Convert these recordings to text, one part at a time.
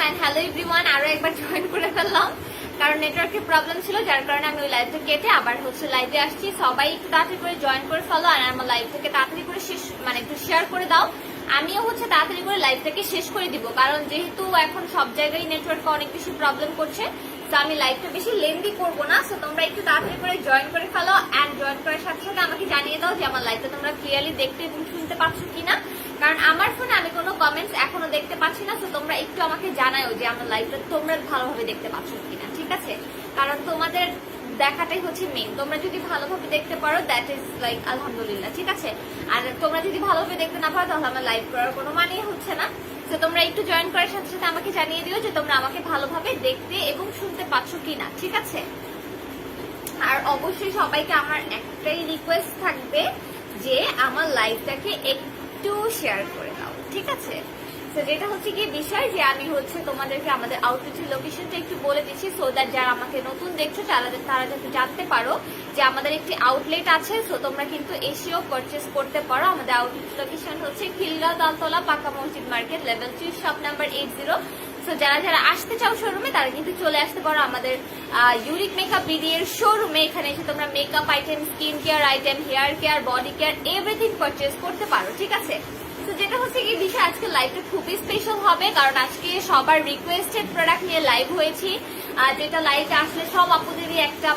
And hello everyone, আরো একবার join করে ফেললাম কারণ নেটওয়ার্কের প্রবলেম ছিল, যার কারণে আমি ওই লাইভটা কেটে আবার লাইভে আসছি। সবাই একটু তাড়াতাড়ি করে জয়েন করে ফেলো আর আমার লাইভটাকে তাড়াতাড়ি করে শেষ একটু শেয়ার করে দাও। আমিও তাড়াতাড়ি করে লাইভটাকে শেষ করে দিব, কারণ যেহেতু এখন সব জায়গায় নেটওয়ার্কে অনেক বেশি প্রবলেম করছে, তো আমি লাইভটা বেশি লেন্দি করবো না। সো তোমরা একটু তাড়াতাড়ি করে জয়েন করে ফেলো অ্যান্ড জয়েন করার সাথে সাথে আমাকে জানিয়ে দাও যে আমার লাইভটা তোমরা ক্লিয়ারলি দেখতে এবং শুনতে পাচ্ছ কিনা, কারণ আমার ফোনে আমি কোনো কমেন্টস এখনো দেখতে পাচ্ছি না। তো তোমরা একটু আমাকে জানাও যে আমার লাইভটা তোমরা ভালোভাবে দেখতে পাচ্ছ কিনা, ঠিক আছে? কারণ তোমাদের দেখাটাই মেইন। তোমরা যদি ভালোভাবে দেখতে পারো দ্যাট ইজ লাইক আলহামদুলিল্লাহ, ঠিক আছে? আর তোমরা যদি ভালোভাবে দেখতে না পারো তাহলে আমার লাইভ করার কোনো মানেই হচ্ছে না। তো তোমরা একটু জয়েন করার সাথে সাথে আমাকে জানিয়ে দিও যে তোমরা আমাকে ভালোভাবে দেখতে এবং শুনতে পাচ্ছ কিনা, ঠিক আছে? আর অবশ্যই সবাইকে আমার একটাই রিকোয়েস্ট থাকবে যে আমার লাইভটাকে একটু শেয়ার করে দাও, ঠিক আছে? তো যেটা কি বিষয় যে আমি তোমাদেরকে আমাদের আউটলেটের লোকেশনটা একটু বলে দিচ্ছি, সো দ্যাট যারা আমাকে নতুন দেখছো তারা যাতে জানতে পারো যে আমাদের একটি আউটলেট আছে। সো তোমরা কিন্তু এসেও পারচেস করতে পারো। আমাদের আউটলেট লোকেশন খিলগাঁও তালতলা পাকা মসজিদ market level 2 shop number 80। So যারা যারা আসতে চাও শোরুমে তারা কিন্তু চলে আসতে পারো আমাদের ইউনিক মেকআপ বিডি এর শোরুমে। এখানে এসে তোমরা makeup item, skin care item, hair care, body care everything purchase করতে পারো, ঠিক আছে? তো যেটা কি বিষয়, আজকে লাইভটা খুবই স্পেশাল হবে কারণ আজকে সবার রিকোয়েস্টেড প্রোডাক্ট নিয়ে লাইভ হয়েছি। যেটা লাইভে আসলে সব আপুদেরই একটা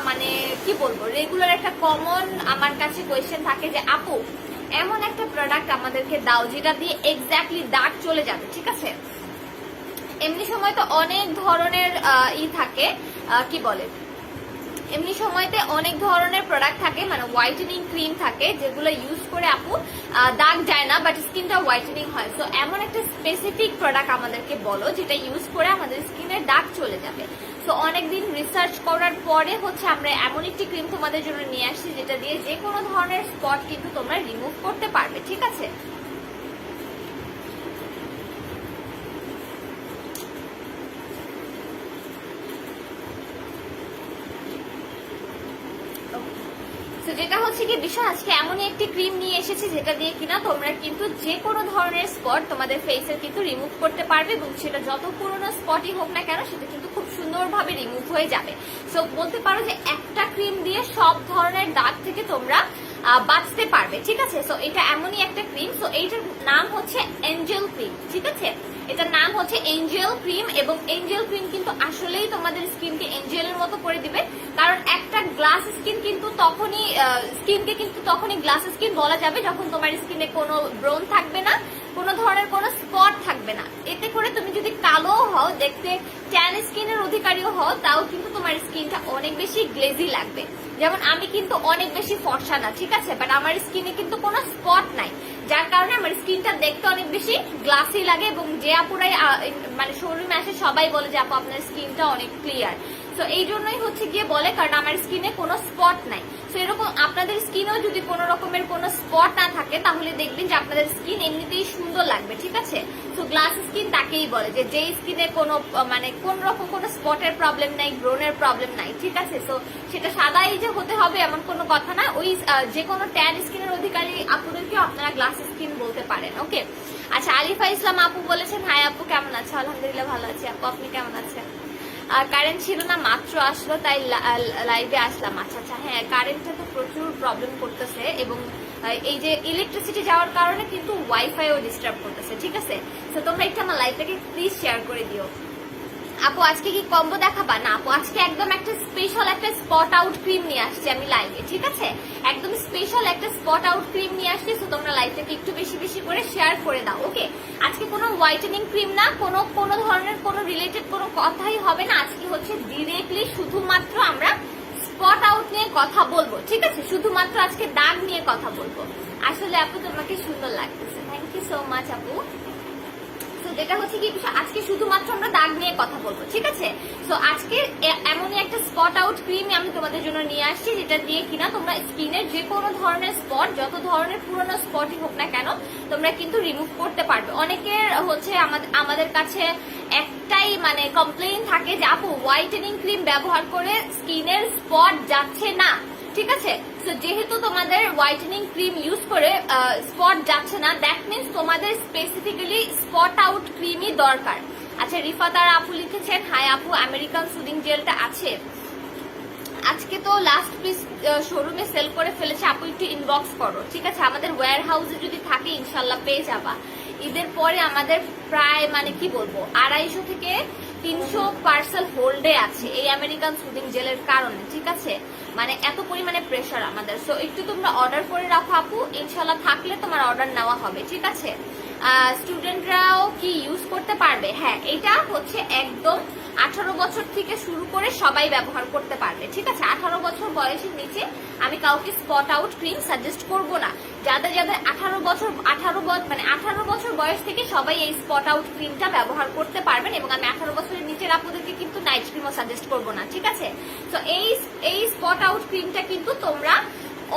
কি বলবো রেগুলার একটা কমন আমার কাছে কোয়েশ্চেন থাকে যে আপু এমন একটা প্রোডাক্ট আমাদেরকে দাও যেটা দিয়ে এক্স্যাক্টলি দাগ চলে যাবে, ঠিক আছে? এমনি সময় তো অনেক ধরনের থাকে, কি বলে, এমনি সময়তে অনেক ধরনের প্রোডাক্ট থাকে, হোয়াইটেনিং ক্রিম থাকে যেগুলো ইউজ করে আপু দাগ যায় না বাট স্কিনটা হোয়াইটেনিং হয়। সো এমন একটা স্পেসিফিক প্রোডাক্ট আমাদেরকে বলো যেটা ইউজ করে আমাদের স্কিনের দাগ চলে যাবে। সো অনেকদিন রিসার্চ করার পরে আমরা এমন একটি ক্রিম তোমাদের জন্য নিয়ে আসছি যেটা দিয়ে যে কোনো ধরনের স্পট কিন্তু তোমরা রিমুভ করতে পারবে, ঠিক আছে? যেটা কি বিষয়, আজকে এমনই একটি ক্রিম নিয়ে এসেছি যেটা দিয়ে কিনা তোমরা কিন্তু যে কোনো ধরনের স্পট তোমাদের ফেসের কিন্তু রিমুভ করতে পারবে এবং সেটা যত পুরোনো স্পটই হোক না কেন সেটা কিন্তু খুব সুন্দরভাবে রিমুভ হয়ে যাবে। সো বলতে পারো যে একটা ক্রিম দিয়ে সব ধরনের দাগ থেকে তোমরা বাঁচতে পারবে, ঠিক আছে? সো এটা এমনই একটা ক্রিম। সো এইটার নাম এঞ্জেল ক্রিম, ঠিক আছে? এটার নাম এঞ্জেল ক্রিম এবং এঞ্জেল ক্রিম কিন্তু আসলেই তোমাদের স্কিনকে এঞ্জেলের মতো করে দিবে, কারণ একটা গ্লাস স্কিন কিন্তু তখনই গ্লাস স্কিন বলা যাবে যখন তোমার স্কিনে কোনো ব্রণ থাকবে না, কোনো ধরনের কোনো স্পট থাকবে না। এতে করে তুমি যদি কালো হও, দেখতে ট্যান স্কিনের অধিকারীও হও, তাও কিন্তু তোমার স্কিনটা অনেক বেশি গ্লেজি লাগবে। যেমন আমি কিন্তু অনেক বেশি ফর্সা না, ঠিক আছে, বাট আমার স্কিনে কিন্তু কোনো স্পট নাই, যার কারণে আমার স্কিনটা দেখতে অনেক বেশি গ্লাসি লাগে এবং যে আপুরাই শোরুমে আসে সবাই বলে যে আপু আপনার স্কিনটা অনেক ক্লিয়ার। তো এই জন্যই গিয়ে বলে, কারণ আমার স্কিনে কোনো স্পট নাই। তো এরকম আপনাদের স্কিনেও যদি কোনো রকমের কোনো স্পট না থাকে তাহলে দেখবেন যে আপনাদের স্কিন এমনিতেই সুন্দর লাগবে, ঠিক আছে? তো গ্লাস স্কিন তাকেই বলে যে স্কিনে কোনো কোন রকম কোনো স্পটের প্রবলেম নাই, ব্রনের প্রবলেম নাই, ঠিক আছে? তো সেটা সাদাই যে হতে হবে এমন কোনো কথা না। ওই যে কোনো ট্যান স্কিনের অধিকারী আপুদেরকেও আপনারা গ্লাস স্কিন বলতে পারেন, ওকে? আচ্ছা, আলিফা ইসলাম আপু বলেছেন হাই আপু কেমন আছে? আলহামদুলিল্লাহ ভালো আছি আপু, আপনি কেমন আছেন? কারেন্ট ছিল না, মাত্র আসলো তাই লাইভে আসলাম। আচ্ছা আচ্ছা, হ্যাঁ কারেন্টটা তো প্রচুর প্রবলেম করতেছে এবং এই যে ইলেকট্রিসিটি যাওয়ার কারণে কিন্তু ওয়াইফাইও ডিস্টার্ব করতেছে, ঠিক আছে? তো তোমরা একটু আমার লাইভটাকে প্লিজ শেয়ার করে দিও। আপু আজকে কি কম্বো দেখাবা? না আপু, আজকে একদম একটা স্পেশাল একটা স্পট আউট ক্রিম নিয়ে আসছি আমি লাইভে, ঠিক আছে? একদম স্পেশাল একটা স্পট আউট ক্রিম নিয়ে আসছি। তো তোমরা লাইভটাকে একটু বেশি বেশি করে শেয়ার করে দাও, ওকে? আজকে কোনো হোয়াইটেনিং ক্রিম না, কোনো ধরনের কোনো রিলেটেড কোনো কথাই হবে না। আজকে ডিরেক্টলি শুধুমাত্র আমরা স্পট আউট নিয়ে কথা বলবো, ঠিক আছে? শুধুমাত্র আজকে দাগ নিয়ে কথা বলবো। আসলে আপু তোমাকে সুন্দর লাগতেছে, থ্যাংক ইউ সো মাচ আপু। যেটা কি বিষয়, আজকে শুধুমাত্র আমরা দাগ নিয়ে কথা বলবো, ঠিক আছে? সো আজকে এমনই একটা স্পট আউট ক্রিম আমি তোমাদের জন্য নিয়ে আসছি যেটা দিয়ে কিনা তোমরা স্কিনের যে কোনো ধরনের স্পট, যত ধরনের পুরোনো স্পটই হোক না কেন তোমরা কিন্তু রিমুভ করতে পারবে। অনেকের আমাদের কাছে একটাই কমপ্লেইন থাকে যে আপু হোয়াইটেনিং ক্রিম ব্যবহার করে স্কিনের স্পট যাচ্ছে না, ঠিক আছে? সো যেহেতু তোমাদের হোয়াইটেনিং ক্রিম ইউজ করে স্পট যাচ্ছে না, দ্যাট মিনস তোমাদের স্পেসিফিক্যালি স্পট আউট ক্রিমই দরকার। আচ্ছা, রিফাত আর আপু লিখেছেন, হাই আপু, আমেরিকান সুদিং জেলটা আছে? আজকে তো লাস্ট পিস শোরুমে সেল করে ফেলেছে, আপু একটু ইনবক্স করো, ঠিক আছে? আমাদের ওয়্যার হাউসে যদি থাকে ইনশাল্লাহ পেয়ে যাবা। ঈদের পরে আমাদের প্রায় মানে কি বলবো 250 থেকে 300 পার্সেল হোল্ডে আছে এই আমেরিকান সুদিং জেলের কারণে, ঠিক আছে? মানে এত পরিমাণে প্রেশার আমাদের। সো একটু তোমরা অর্ডার করে রাখো আপু, ইনশাল্লাহ থাকলে তোমার অর্ডার নেওয়া হবে, ঠিক আছে? স্টুডেন্টরাও কি ইউজ করতে পারবে? হ্যাঁ, এটা হচ্ছে একদম 18 বছর থেকে শুরু করে সবাই ব্যবহার করতে পারবে, ঠিক আছে? 18 বছর বয়সের নিচে আমি কাউকে স্পট আউট ক্রিম সাজেস্ট করব না। যাদের যাদের 18 বছর বয়স থেকে সবাই এই স্পট আউট ক্রিমটা ব্যবহার করতে পারবেন, এবং আমি 18 বছরের নিচের আপুদেরকে কিন্তু নাইট ক্রিমও সাজেস্ট করব না, ঠিক আছে? তো এই স্পট আউট ক্রিমটা কিন্তু তোমরা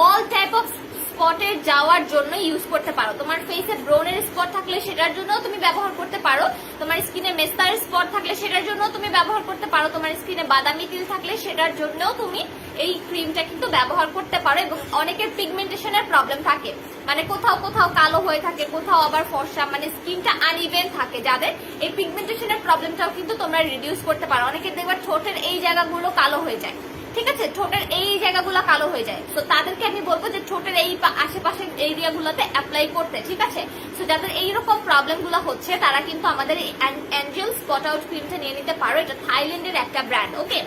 অল টাইপ অফ স্পটের যাওয়ার জন্য ইউজ করতে পারো। তোমার ফেসে ব্রোনের স্পট থাকলে সেটার জন্য তুমি ব্যবহার করতে পারো, তোমার স্কিনে মেস্তার স্পট থাকলে সেটার জন্য তুমি ব্যবহার করতে পারো, তোমার স্কিনে বাদামি তিল থাকলে সেটার জন্যও তুমি এই ক্রিমটা কিন্তু ব্যবহার করতে পারো। এবং অনেকের পিগমেন্টেশনের প্রবলেম থাকে, মানে কোথাও কোথাও কালো হয়ে থাকে, কোথাও আবার ফর্সা, মানে স্কিনটা আনইভেন থাকে, যাদের এই পিগমেন্টেশনের প্রবলেমটাও কিন্তু তোমরা রিডিউস করতে পারো। অনেকের দেখবার ঠোঁটের এই জায়গাগুলো কালো হয়ে যায়, ঠিক আছে? ঠোঁটের এই জায়গাগুলো কালো হয়ে যায়, তো তাদেরকে আমি বলবো যে ঠোঁটের এই আশেপাশের এরিয়াগুলোতে অ্যাপ্লাই করতে, ঠিক আছে? তো যাদের এইরকম প্রবলেম গুলো হচ্ছে তারা কিন্তু আমাদের এই অ্যাঞ্জেল স্পট আউট ক্রিমটা নিয়ে নিতে পারো। এটা থাইল্যান্ডের একটা ব্র্যান্ড, ওকে?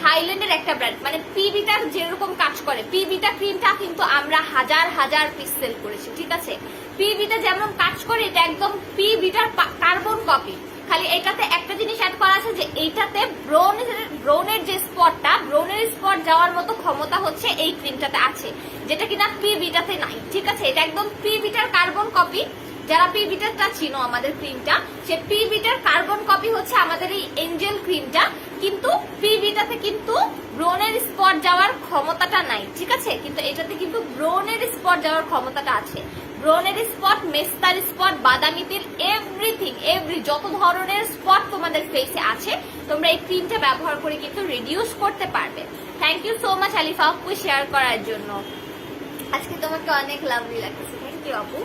থাইল্যান্ডের একটা ব্র্যান্ড, মানে পিবিটার যেরকম কাজ করে, পিবিটা ক্রিমটা কিন্তু আমরা হাজার হাজার পিস সেল করেছি, ঠিক আছে? পিবিটা যেমন কাজ করে এটা একদম পিবিটার কার্বন কপি। খালি এটাতে একটা জিনিস অ্যাড করা আছে যে এইটাতে ব্রোনের যে স্পটটা, ব্রোনের স্পট যাওয়ার মতো ক্ষমতা হচ্ছে এই ক্রিমটাতে আছে, যেটা কিনা পিবিটাতে নাই, ঠিক আছে? এটা একদম পিবিটার কার্বন কপি। যারা পিবিটারটা চিনো আমাদের ক্রিমটা, সে পিবিটার কার্বন কপি হচ্ছে আমাদের এই এঞ্জেল ক্রিমটা, কিন্তু পিবিটাতে কিন্তু ব্রোনের স্পট যাওয়ার ক্ষমতাটা নাই, ঠিক আছে? কিন্তু এটাতে কিন্তু ব্রোনের স্পট যাওয়ার ক্ষমতাটা আছে। ব্রোনের স্পট, মেস্তার স্পট, বাদামি তিল, এভরিথিং, যত ধরনের স্পট তোমাদের ফেসে আছে তোমরা এই ক্রিমটা ব্যবহার করে কিন্তু রিডিউস করতে পারবে। Thank you so much Alifa আপু শেয়ার করার জন্য। আজকে তোমাকে অনেক লাভলি লাগতেছে, থ্যাংক ইউ আপু।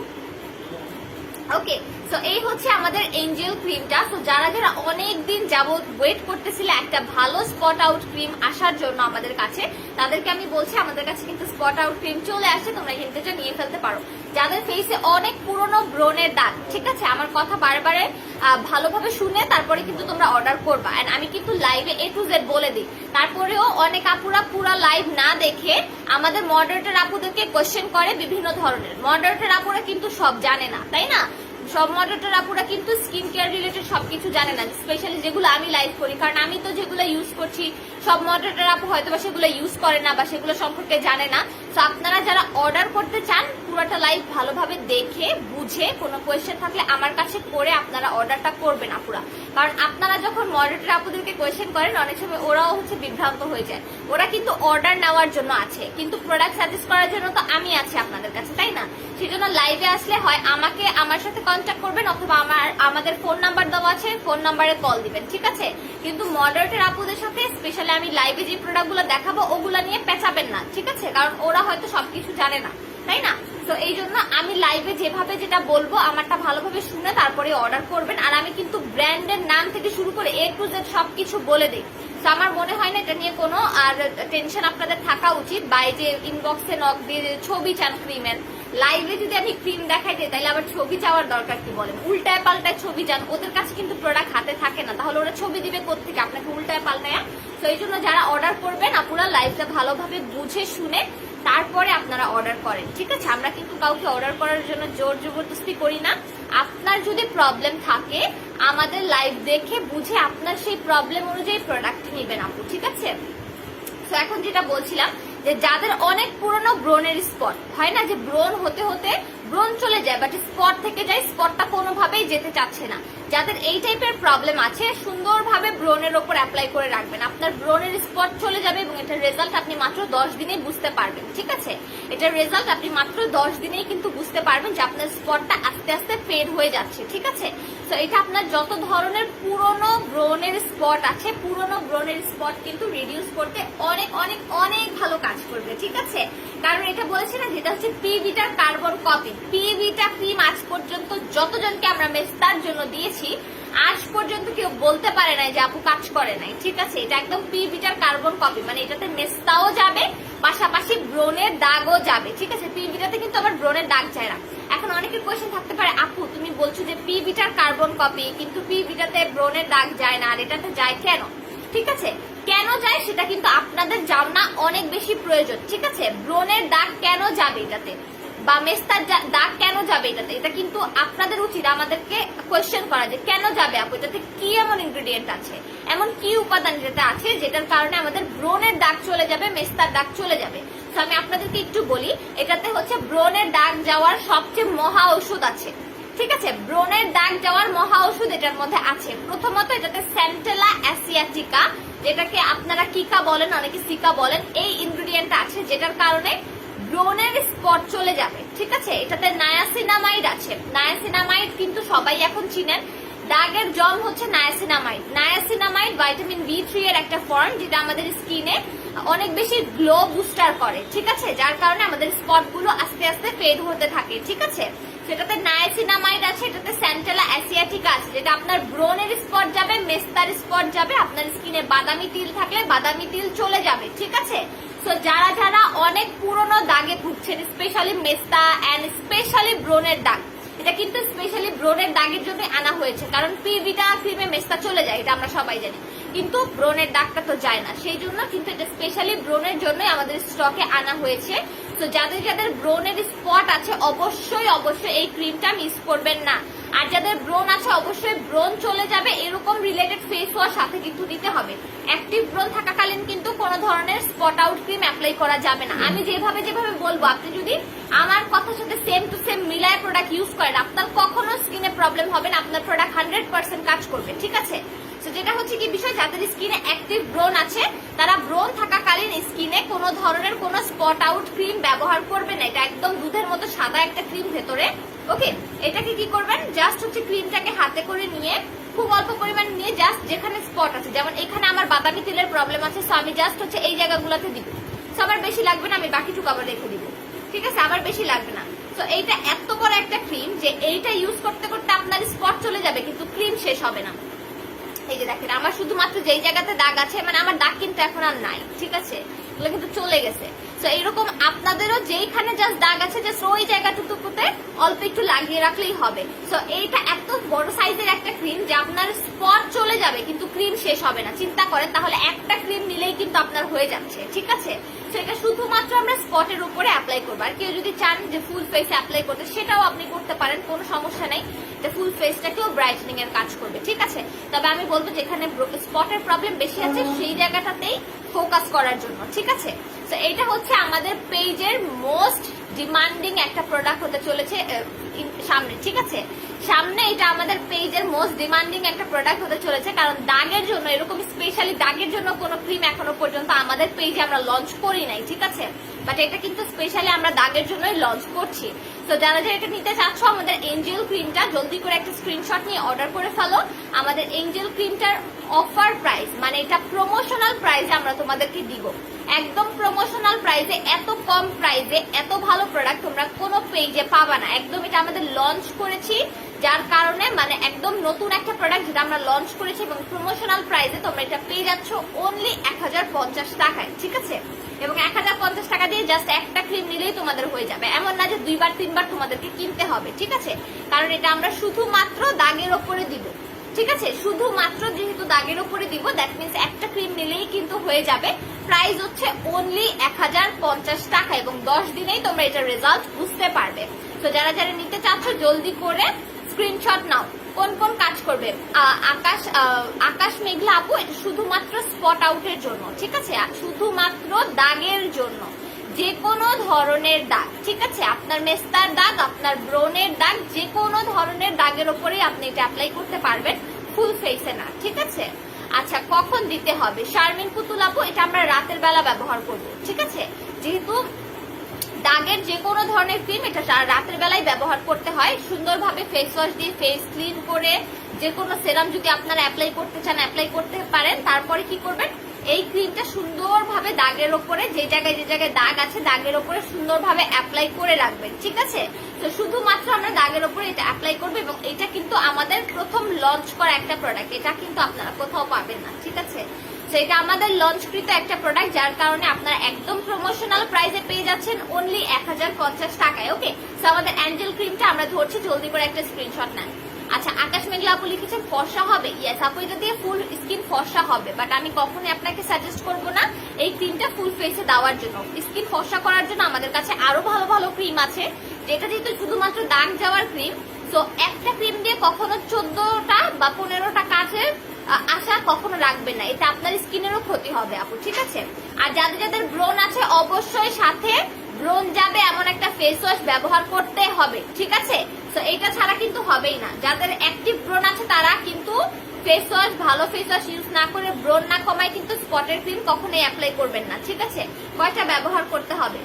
ওকে, সো এই হচ্ছে আমাদের এঞ্জেল ক্রিমটা। তো যারা যারা অনেক দিন যাবত ওয়েট করতেছিলে একটা ভালো স্পট আউট ক্রিম আসার জন্য আমাদের কাছে, তাদেরকে আমি বলছি আমাদের কাছে কিন্তু স্পট আউট ক্রিম চলে আসছে, তোমরা কিন্তু এটা নিয়ে ফেলতে পারো। যাদের ফেসে অনেক পুরনো ব্রনের দাগ, ঠিক আছে? আমার কথা বারবারে ভালোভাবে শুনে তারপরে কিন্তু তোমরা অর্ডার করবা। এন্ড আমি কিন্তু লাইভে A to Z বলে দিই, তারপরেও অনেক আপুরা পুরো লাইভ না দেখে আমাদের মডারেটর আপুদেরকে কোয়েশ্চেন করে বিভিন্ন ধরনের। মডারেটর আপুরা কিন্তু সব জানে না, তাই না? সব মডারেটর আপুরা কিন্তু স্কিন কেয়ার রিলেটেড সবকিছু জানে না, স্পেশালি যেগুলো আমি লাইভ করি, কারণ আমি তো যেগুলো ইউজ করছি সব মডারেটর আপু হয়তো বা সেগুলো ইউজ করে না বা সেগুলো সম্পর্কে জানে না। তো আপনারা যারা অর্ডার করতে চান পুরোটা লাইভ ভালোভাবে দেখে বুঝে কোনো কোয়েশ্চেন থাকলে আমার কাছে করে আপনারা অর্ডারটা করবেন আপুরা। কারণ আপনারা যখন মডারেটর আপুদেরকে কোয়েশ্চেন করেন অনেক সময় ওরাও হচ্ছে বিভ্রান্ত হয়ে যায়। ওরা কিন্তু অর্ডার নেওয়ার জন্য আছে, কিন্তু প্রোডাক্ট সাজেস্ট করার জন্য তো আমি আছি আপনাদের কাছে, তাই না? সেজন্য লাইভে আসলে হয় আমাকে আমার সাথে কন্ট্যাক্ট করবেন, অথবা আমাদের ফোন নাম্বার দেওয়া আছে, ফোন নাম্বারে কল দিবেন, ঠিক আছে? কিন্তু মডারেটর আপুদের সাথে স্পেশালি আমি লাইভে যে প্রোডাক্টগুলো দেখাবো ওগুলা নিয়ে পেঁচাবেন না, ঠিক আছে? কারণ ওরা হয়তো সবকিছু জানে না, তাই না? তো এই জন্য আমি লাইভে যেভাবে যেটা বলবো আমারটা ভালোভাবে শুনে তারপরে অর্ডার করবেন। আর আমি কিন্তু ব্র্যান্ডের নাম থেকে শুরু করে A to Z সবকিছু বলে দিই। তো আমার মনে হয় না এটা নিয়ে কোনো আর টেনশন আপনাদের থাকা উচিত। বা এই যে ইনবক্সে নক দিয়ে ছবি চান ক্রিমের, লাইভে যদি আমি ক্রিম দেখাই দিই তাহলে আবার ছবি চাওয়ার দরকার কি বলেন? উল্টায় পাল্টায় ছবি চান, ওদের কাছে কিন্তু প্রোডাক্ট হাতে থাকে না, তাহলে ওরা ছবি দিবে কোত্থেকে আপনাকে উল্টায় পাল্টায়? তো এই জন্য যারা অর্ডার করবেন আপনারা লাইভটা ভালোভাবে বুঝে শুনে তারপরে আপনারা অর্ডার করেন, ঠিক আছে? আমরা কিন্তু কাউকে অর্ডার করার জন্য জোর জবরদস্তি করি না। আপনার যদি প্রবলেম থাকে আমাদের লাইভ দেখে বুঝে আপনার সেই প্রবলেম অনুযায়ী প্রোডাক্ট নেবেন আপু, ঠিক আছে? তো এখন যেটা বলছিলাম যে যাদের অনেক পুরনো ব্রনের স্পট হয় না, যে ব্রন হতে হতে ব্রন চলে যায় বাট স্পট থেকে যায়, স্পটটা কোনোভাবেই যেতে চাচ্ছে না, যাদের এই টাইপের প্রবলেম আছে সুন্দরভাবে ব্রনের ওপর অ্যাপ্লাই করে রাখবেন, আপনার ব্রনের স্পট চলে যাবে এবং এটার রেজাল্ট আপনি মাত্র 10 দিনে বুঝতে পারবেন, ঠিক আছে? এটার রেজাল্ট আপনি মাত্র 10 দিনেই কিন্তু বুঝতে পারবেন যে আপনার স্পটটা আস্তে আস্তে ফেড হয়ে যাচ্ছে, ঠিক আছে? তো এটা আপনার যত ধরনের পুরনো ব্রনের স্পট আছে, পুরনো ব্রনের স্পট কিন্তু রিডিউস করতে অনেক অনেক অনেক ভালো কাজ করবে, ঠিক আছে? কারণ এটা বলেছে না যেটা হচ্ছে পিবিটার কার্বন কপি। পিবিটা ক্রিম আজ পর্যন্ত যতজনকে আমরা মেস্তার জন্য দিয়েছি আজ পর্যন্ত কেউ বলতে পারে নাই যে আপু কাজ করে নাই, ঠিক আছে। এটা একদম পি ভিটার কার্বন কপি, মানে এটাতে মেস্তাও যাবে, পাশাপাশি ব্রণের দাগও যাবে, ঠিক আছে। পি ভিটাতে কিন্তু আবার ব্রণের দাগ যায় না। এখন অনেকের কোয়েশ্চেন থাকতে পারে, আপু তুমি বলছো যে পি ভিটার কার্বন কপি, কিন্তু পি ভিটাতে ব্রণের দাগ যায় না, আর এটাতে যায় কেন? ঠিক আছে, কেন যায় সেটা কিন্তু আপনাদের জানা অনেক বেশি প্রয়োজন, ঠিক আছে। ব্রণের দাগ কেন যাবে এটাতে, বা মেস্তার দাগ কেন যাবে এটাতে, এটা কিন্তু আপনাদের উচিত আমাদেরকে কোয়েশ্চেন করা যে কেন যাবে আপু, এটাতে কি এমন ইনগ্রেডিয়েন্ট আছে, এমন কি উপাদান এটাতে আছে যেটার কারণে আমাদের ব্রণের দাগ চলে যাবে, মেস্তার দাগ চলে যাবে। তো আমি আপনাদেরকে একটু বলি, এটাতে হচ্ছে ব্রণের দাগ যাওয়ার সবচেয়ে মহা ঔষধ আছে, ঠিক আছে। ব্রণের দাগ যাওয়ার মহা ওষুধ এটার মধ্যে আছে। প্রথমত এটাতে সেন্টেলা অ্যাসিয়াটিকা, যেটাকে আপনারা কিকা বলেন, অনেকে সিকা বলেন, এই ইনগ্রেডিয়েন্ট আছে যেটার কারণে ব্রণের স্পট চলে যাবে, ঠিক আছে। এটাতে নায়াসিনামাইড আছে। নায়াসিনামাইড কিন্তু সবাই এখন চিনেন, দাগের জম হচ্ছে নায়াসিনামাইড। নায়াসিনামাইড ভিটামিন B3 এর একটা ফর্ম, যেটা আমাদের স্কিনে অনেক বেশি গ্লো বুস্টার করে, ঠিক আছে, যার কারণে আমাদের স্পট গুলো আস্তে আস্তে ফেড হতে থাকে, ঠিক আছে। সেটাতে নায়াসিনামাইড আছে, এটাতে সেন্টেলা অ্যাসিয়াটিকা আছে, যেটা আপনার ব্রণের স্পট যাবে, মেস্তার স্পট যাবে, আপনার স্কিনে বাদামি তিল থাকলে বাদামি তিল চলে যাবে, ঠিক আছে। সো যারা যারা অনেক পুরনো দাগে ভুগছেন, স্পেশালি মেস্তা এন্ড স্পেশালি ব্রণের দাগ, এটা কিন্তু স্পেশালি ব্রণের দাগের জন্য আনা হয়েছে, কারণ পি ভিটা ক্রিমে মেস্তা চলে যায়, এটা আমরা সবাই জানি, কিন্তু ব্রণের দাগটা তো যায় না, সেই জন্য কিন্তু এটা স্পেশালি ব্রণের জন্যই আমাদের স্টকে আনা হয়েছে। তো যাদের যাদের ব্রণের স্পট আছে অবশ্যই অবশ্যই এই ক্রিমটা মিস করবেন না। আর যাদের ব্রণ আছে অবশ্যই ব্রণ চলে যাবে এরকম রিলেটেড ফেস ওয়াশ সাথে কিন্তু দিতে হবে। অ্যাক্টিভ ব্রণ থাকাকালীন কিন্তু কোনো ধরনের স্পট আউট ক্রিম অ্যাপ্লাই করা যাবে না। আমি যেভাবে যেভাবে বলবো, আপনি যদি আমার কথার সাথে সেম টু সেম মিলায় প্রোডাক্ট ইউজ করেন, আপনার কখনো স্কিনে প্রবলেম হবে না, আপনার প্রোডাক্ট 100% কাজ করবে, ঠিক আছে। যেটা হচ্ছে কি বিষয়, যাদের স্কিনে অ্যাক্টিভ ব্রণ আছে তারা ব্রণ থাকাকালীন স্কিনে কোনো ধরনের কোনো স্পট আউট ক্রিম ব্যবহার করবে না। এটা একদম দুধের মতো সাদা একটা ক্রিম ভেতরে, ওকে। এটাকে কি করবেন, জাস্ট হচ্ছে ক্রিমটাকে হাতে করে নিয়ে খুব অল্প পরিমাণ নিয়ে জাস্ট যেখানে স্পট আছে, যেমন এখানে আমার বাদামি তিলের প্রবলেম আছে, সো আমি জাস্ট হচ্ছে এই জায়গাগুলোতে দিব। সো আমার বেশি লাগবে না, আমি বাকিটুকু আবার রেখে দিব, ঠিক আছে, আমার বেশি লাগবে না। তো এইটা এত বড় একটা ক্রিম যে এইটা ইউজ করতে করতে আপনার স্পট চলে যাবে কিন্তু ক্রিম শেষ হবে না। এই যে দেখেন, আমার শুধুমাত্র যেই জায়গাতে দাগ আছে, মানে আমার দাগ কিন্তু এখন আর নাই, ঠিক আছে, এগুলো কিন্তু চলে গেছে। তো এইরকম আপনাদেরও যেইখানে জাস্ট দাগ আছে, জাস্ট ওই জায়গাটুকুতে অল্প একটু লাগিয়ে রাখলেই হবে। তো এইটা এত বড় সাইজের একটা ক্রিম যে আপনার স্পট চলে যাবে কিন্তু ক্রিম শেষ হবে না। চিন্তা করেন তাহলে, একটা ক্রিম নিলেই কিন্তু আপনার হয়ে যাচ্ছে, ঠিক আছে। তো এটা শুধুমাত্র আমরা স্পটের উপরে অ্যাপ্লাই করবো। আর কেউ যদি চান যে ফুল ফেসে অ্যাপ্লাই করতে, সেটাও আপনি করতে পারেন, কোনো সমস্যা নেই। এটা ফুল ফেসটাকেও ব্রাইটনিং এর কাজ করবে, ঠিক আছে। তবে আমি বলবো যেখানে স্পটের প্রবলেম বেশি আছে সেই জায়গাটাতেই ফোকাস করার জন্য, ঠিক আছে। তো এটা হচ্ছে আমাদের পেজের মোস্ট ডিমান্ডিং একটা প্রোডাক্ট হতে চলেছে সামনে, ঠিক আছে। সামনে এটা আমাদের পেজের মোস্ট ডিমান্ডিং একটা প্রোডাক্ট হতে চলেছে, কারণ দাগের জন্য এরকম স্পেশালি দাগের জন্য কোনো ক্রিম এখনো পর্যন্ত আমাদের পেজে আমরা লঞ্চ করি নাই, ঠিক আছে। বাট এটা কিন্তু স্পেশালি আমরা দাগের জন্যই লঞ্চ করছি। তো যারা যারা এটা নিতে চাচ্ছ, আমাদের এঞ্জেল ক্রিমটা জলদি করে একটা স্ক্রিনশট নিয়ে অর্ডার করে ফেলো। আমাদের এঞ্জেল ক্রিমটার অফার প্রাইস, মানে এটা প্রমোশনাল প্রাইসে আমরা তোমাদেরকে দিব, একদম প্রমোশনাল প্রাইসে, এত কম প্রাইসে এত ভালো প্রোডাক্ট তোমরা কোনো পেজে পাবা না। একদম এটা আমাদের লঞ্চ করেছি, যার কারণে মানে একদম নতুন একটা প্রোডাক্ট যেটা আমরা লঞ্চ করেছি, এবং প্রমোশনাল প্রাইসে তোমরা এটা পেয়ে যাচ্ছ অনলি 1050 টাকায়, ঠিক আছে। এবং 1050 টাকা দিয়ে জাস্ট একটা ক্রিম নিলেই তোমাদের হয়ে যাবে, এমন না যে 2বার 3বার তোমাদেরকে কিনতে হবে, ঠিক আছে। কারণ এটা আমরা শুধুমাত্র দাগের ওপরে দিব, ঠিক আছে। শুধুমাত্র যেহেতু দাগের ওপরে দিব, দ্যাট মিনস একটা ক্রিম নিলেই কিন্তু হয়ে যাবে। প্রাইস হচ্ছে অনলি 1050 টাকা, এবং 10 দিনেই তোমরা এটার রেজাল্ট বুঝতে পারবে। তো যারা যারা নিতে চাচ্ছ জলদি করে স্ক্রিনশট নাও। কোন কোন কাজ করবে, আকাশ মেঘলা আপু, এটা শুধুমাত্র স্পট আউটের জন্য, ঠিক আছে, শুধুমাত্র দাগের জন্য, যে কোনো ধরনের দাগ, ঠিক আছে। আপনার মেস্তার দাগ, আপনার ব্রণের দাগ, যে কোনো ধরনের দাগের ওপরেই আপনি এটা অ্যাপ্লাই করতে পারবেন, ফুল ফেসে না, ঠিক আছে। আচ্ছা, কখন দিতে হবে, শারমিন পুতুল আপু, এটা আমরা রাতের বেলা ব্যবহার করব, ঠিক আছে। যেহেতু দাগের যে কোনো ধরনের ক্রিম এটা রাতের বেলায় ব্যবহার করতে হয়, সুন্দরভাবে ফেস ওয়াশ দিয়ে ফেস ক্লিন করে, যে কোনো সেরাম যদি আপনারা অ্যাপ্লাই করতে চান অ্যাপ্লাই করতে পারেন। তারপরে কি করবেন, এই ক্রিমটা সুন্দরভাবে দাগের ওপরে যে জায়গায় দাগ আছে দাগের ওপরে সুন্দরভাবে অ্যাপ্লাই করে রাখবেন, ঠিক আছে? তো শুধুমাত্র আমরা দাগের ওপরে এটা অ্যাপ্লাই করবো এবং এটা কিন্তু আমাদের প্রথম লঞ্চ করা একটা প্রোডাক্ট, এটা কিন্তু আপনারা কোথাও পাবেন না, ঠিক আছে? তো এটা আমাদের লঞ্চকৃত একটা প্রোডাক্ট, যার কারণে আপনারা একদম প্রমোশনাল প্রাইসে পেয়ে যাচ্ছেন অনলি 1050 টাকায়। ওকে, তো আমাদের অ্যাঞ্জেল ক্রিমটা আমরা ধরছি, জলদি করে একটা স্ক্রিনশট নেন। আচ্ছা, আকাশ মেঘলা আপু লিখেছেন ফর্সা হবে। ইয়েস আপু, এটা দিয়ে ফুল স্কিন ফর্সা হবে, বাট আমি কখনোই আপনাকে সাজেস্ট করব না এই ক্রিমটা ফুল ফেসে দেওয়ার জন্য। স্কিন ফর্সা করার জন্য আমাদের কাছে আরো ভালো ভালো ক্রিম আছে, যেটা যেহেতু শুধুমাত্র দাগ যাওয়ার ক্রিম, তো একটা ক্রিম দিয়ে কখনো 14টা বা 15টা কাজের আশা কখনো রাখবেন না, এটা আপনার স্কিনেরও ক্ষতি হবে আপু, ঠিক আছে? আর যাদের যাদের ব্রণ আছে অবশ্যই সাথে ব্রণ যাবে এমন একটা ফেস ওয়াশ ব্যবহার করতে হবে, ঠিক আছে? তো এটা ছাড়া কিন্তু হবেই না। যাদের অ্যাক্টিভ ব্রণ আছে তারা কিন্তু ফেস ওয়াশ, ভালো ফেস ওয়াশ ইউজ না করে ব্রণ না কমায় কিন্তু স্পটের ক্রিম কখনোই অ্যাপ্লাই করবেন না, ঠিক আছে? কয়টা ব্যবহার করতে হবে?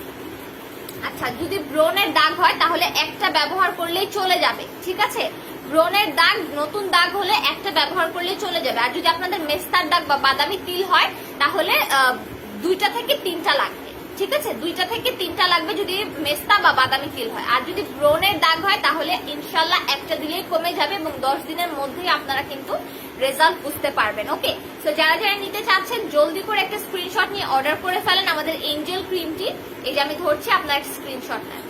আচ্ছা, যদি ব্রণের দাগ হয় তাহলে একটা ব্যবহার করলেই চলে যাবে, ঠিক আছে? ব্রণের দাগ, নতুন দাগ হলে একটা ব্যবহার করলেই চলে যাবে। আর যদি আপনাদের মেস্তার দাগ বা বাদামি তিল হয় তাহলে 2টা থেকে 3টা লাগবে, ঠিক আছে? 2টা থেকে 3টা লাগবে যদি মেস্তা বা বাদামি তিল হয়। আর যদি ব্রণের দাগ হয় তাহলে ইনশাল্লাহ একটা দিলেই কমে যাবে এবং 10 দিনের মধ্যেই আপনারা কিন্তু রেজাল্ট বুঝতে পারবেন। ওকে, তো যারা যারা নিতে চাচ্ছেন জলদি করে একটা স্ক্রিনশট নিয়ে অর্ডার করে ফেলেন আমাদের এঞ্জেল ক্রিমটি। এই যে আমি ধরছি, আপনার একটা স্ক্রিনশট নেন।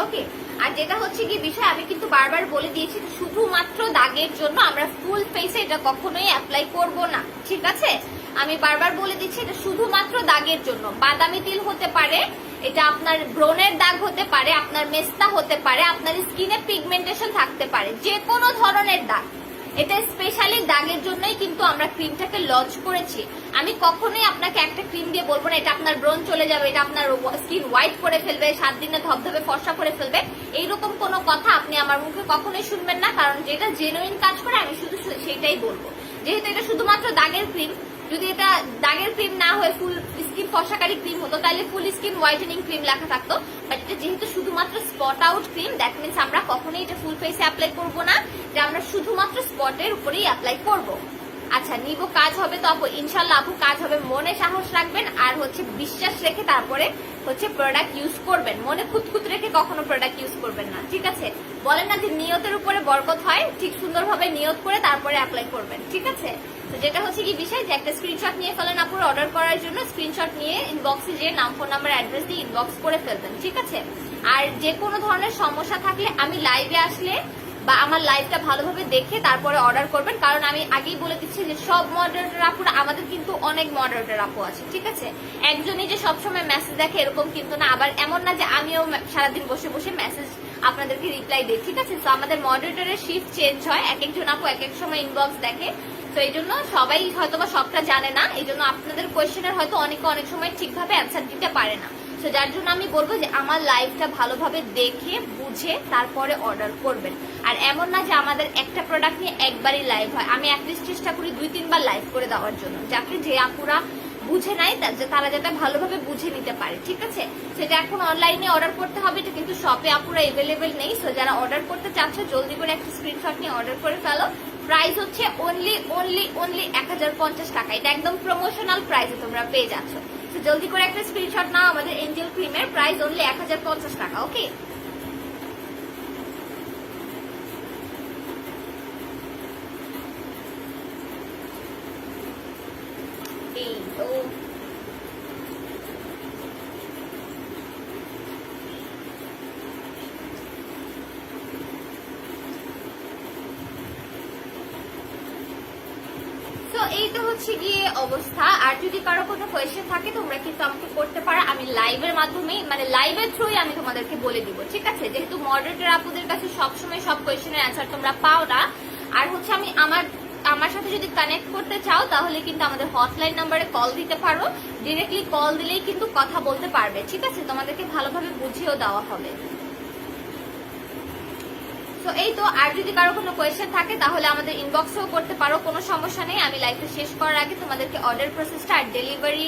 ওকে, আর যেটা হচ্ছে কি বিষয়, আমি কিন্তু বারবার বলে দিয়েছি শুধুমাত্র দাগের জন্য, আমরা ফুল ফেসে এটা কখনোই অ্যাপ্লাই করব না, ঠিক আছে? আমি বারবার বলে দিচ্ছি এটা শুধুমাত্র দাগের জন্য। বাদামি তিল হতে পারে, এটা আপনার ব্রণের দাগ হতে পারে, আপনার মেস্তা হতে পারে, আপনার স্কিনে পিগমেন্টেশন থাকতে পারে, যে কোনো ধরনের দাগ, এটা স্পেশালি দাগের জন্যই কিন্তু আমরা ক্রিমটাকে লঞ্চ করেছি। আমি কখনোই আপনাকে একটা ক্রিম দিয়ে বলবো না এটা আপনার ব্রণ চলে যাবে, এটা আপনার স্কিন হোয়াইট করে ফেলবে, 7 দিনে ধবধবে ফর্সা করে ফেলবে, এইরকম কোনো কথা আপনি আমার মুখে কখনোই শুনবেন না। কারণ যেটা জেনুইন কাজ করে আমি শুধু সেটাই বলবো। যেহেতু এটা শুধুমাত্র দাগের ক্রিম, যদি এটা দাগের ক্রিম না হয়ে ফুল স্কিন ফর্সাকারী ক্রিম হতো তাহলে ফুল স্কিন হোয়াইটেনিং ক্রিম লেখা থাকতো, বাট এটা যেহেতু শুধুমাত্র spot out cream, that means আমরা কখনোই এটা ফুল ফেসে অ্যাপ্লাই করব না, যে আমরা শুধুমাত্র স্পটের উপরেই অ্যাপ্লাই করব। আচ্ছা, নিব কাজ হবে তো আপু? ইনশাল্লাহ আপু কাজ হবে, মনে সাহস রাখবেন আর হচ্ছে বিশ্বাস রেখে তারপরে হচ্ছে প্রোডাক্ট ইউজ করবেন। মনে খুঁতখুত রেখে কখনো প্রোডাক্ট ইউজ করবেন না, ঠিক আছে? বলেন না যে নিয়তের উপরে বরকত হয়, ঠিক সুন্দরভাবে নিয়ত করে তারপরে অ্যাপ্লাই করবেন, ঠিক আছে? তো যেটা হচ্ছে কি বিষয়, যে একটা স্ক্রিনশট নিয়ে ফেলেন আপুর অর্ডার করার জন্য, স্ক্রিনশট নিয়ে ইনবক্সে যে নাম, ফোন নাম্বার, অ্যাড্রেস দিয়ে ইনবক্স করে ফেলবেন, ঠিক আছে? আর যে কোনো ধরনের সমস্যা থাকলে আমি লাইভে আসলে বা আমার লাইভটা ভালোভাবে দেখে তারপরে অর্ডার করবেন। কারণ আমি আগেই বলে দিচ্ছি যে সব মডারেটর আপুরা, আমাদের কিন্তু অনেক মডারেটর আপু আছে, ঠিক আছে? একজনই যে সবসময় মেসেজ দেখে এরকম কিন্তু না, আবার এমন না যে আমিও সারাদিন বসে বসে মেসেজ আপনাদেরকে রিপ্লাই দিই, ঠিক আছে? তো আমাদের মডারেটরের শিফট চেঞ্জ হয়, এক একজন আপু এক এক সময় ইনবক্স দেখে, তো এই জন্য সবাই হয়তো বা সবটা জানে না, এই জন্য আপনাদের কোয়েশ্চেনের হয়তো অনেকে অনেক সময় ঠিকভাবে অ্যান্সার দিতে পারে না। তো যার জন্য আমি বলবো যে আমার লাইভটা ভালোভাবে দেখে বুঝে তারপরে অর্ডার করবেন। আর এমন না যে আমাদের একটা প্রোডাক্ট নিয়ে একবারই লাইভ হয়, আমি অ্যাটলিস্ট চেষ্টা করি 2-3 বার লাইভ করে দেওয়ার জন্য, যাতে যে আপুরা বুঝে নাই তারা যাতে ভালোভাবে বুঝে নিতে পারে, ঠিক আছে? সেটা এখন অনলাইনে অর্ডার করতে হবে, এটা কিন্তু শপে আপুরা এভেলেবেল নেই। সো যারা অর্ডার করতে চাচ্ছে জলদি করে একটা স্ক্রিনশট নিয়ে অর্ডার করে ফেলো। প্রাইস হচ্ছে অনলি 1050 টাকা, এটা একদম প্রমোশনাল প্রাইসে তোমরা পেয়ে যাচ্ছ। তো জলদি করে একটা স্ক্রিনশট নাও, আমাদের এঞ্জেল ক্রিমের প্রাইস অনলি 1050 টাকা। ওকে, এই তো এই তো হচ্ছে গিয়ে অবস্থা। আর যদি কারো কোনো কোয়েশ্চেন থাকে তোমরা কিন্তু আমাকে করতে পারো, আমি লাইভের মাধ্যমে মানে লাইভের থ্রুই আমি তোমাদেরকে বলে দিব, ঠিক আছে? যেহেতু মডারেটর আপুদের কাছে সবসময় সব কোয়েশ্চেনের অ্যান্সার তোমরা পাও না। আর হচ্ছে আমি আমার সাথে যদি কানেক্ট করতে চাও তাহলে কিন্তু আমাদের হটলাইন নাম্বারে কল দিতে পারো, ডিরেক্টলি কল দিলেই কিন্তু কথা বলতে পারবে, ঠিক আছে? তোমাদেরকে ভালোভাবে বুঝিয়েও দেওয়া হবে। তো এই তো, আর যদি কারো কোনো কোয়েশ্চেন থাকে তাহলে আমাদের ইনবক্সেও করতে পারো, কোনো সমস্যা নেই। আমি লাইভটা শেষ করার আগে তোমাদেরকে অর্ডার প্রসেসটা আর ডেলিভারি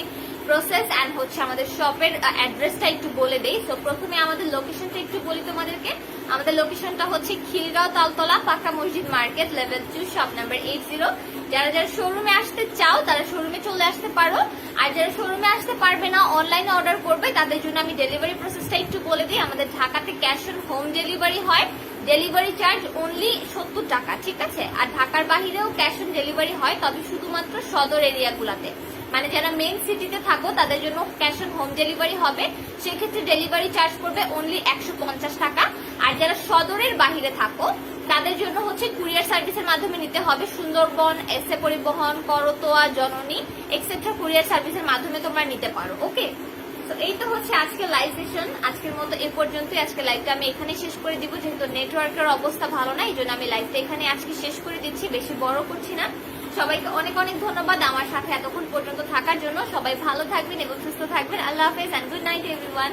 প্রসেস অ্যান্ড হচ্ছে আমাদের শপের অ্যাড্রেসটা একটু বলে দেই। তো প্রথমে আমাদের লোকেশনটা একটু বলি তোমাদেরকে। আমাদের লোকেশনটা হচ্ছে খিলগাঁও তালতলা পাকা মসজিদ মার্কেট লেভেল 2 শপ নাম্বার 80। যারা যারা শোরুমে আসতে চাও তারা শোরুমে চলে আসতে পারো, আর যারা শোরুমে আসতে পারবে না অনলাইনে অর্ডার করবে তাদের জন্য আমি ডেলিভারি প্রসেসটা একটু বলে দিই। আমাদের ঢাকাতে ক্যাশ অন হোম ডেলিভারি হয়, ডেলিভারি চার্জ অনলি 70 টাকা, ঠিক আছে। আর ঢাকার বাহিরেও ক্যাশ অন ডেলিভারি হয়, তবে শুধুমাত্র সদর এরিয়াগুলোতে, মানে যারা মেইন সিটিতে থাকো তাদের জন্য ক্যাশ অন হোম ডেলিভারি হবে, সেক্ষেত্রে ডেলিভারি চার্জ পড়বে অনলি 150 টাকা। আর যারা সদরের বাহিরে থাকো তাদের জন্য হচ্ছে কুরিয়ার সার্ভিসের মাধ্যমে নিতে হবে। সুন্দরবন, এসএ পরিবহন, করতোয়া, জননী এক্সেট্রা কুরিয়ার সার্ভিসের মাধ্যমে তোমরা নিতে পারো। ওকে, তো এই তো হচ্ছে আজকে লাইভ সেশন। আজকের মতো এ পর্যন্তই। আজকে লাইভটা আমি এখানে শেষ করে দিব, যেহেতু নেটওয়ার্কের অবস্থা ভালো না, এই জন্য আমি লাইভটা এখানে আজকে শেষ করে দিচ্ছি, বেশি বড় করছি না। সবাইকে অনেক অনেক ধন্যবাদ আমার সাথে এতক্ষণ পর্যন্ত থাকার জন্য। সবাই ভালো থাকবেন এবং সুস্থ থাকবেন। আল্লাহ হাফেজ এন্ড গুড নাইট এভরিওয়ান।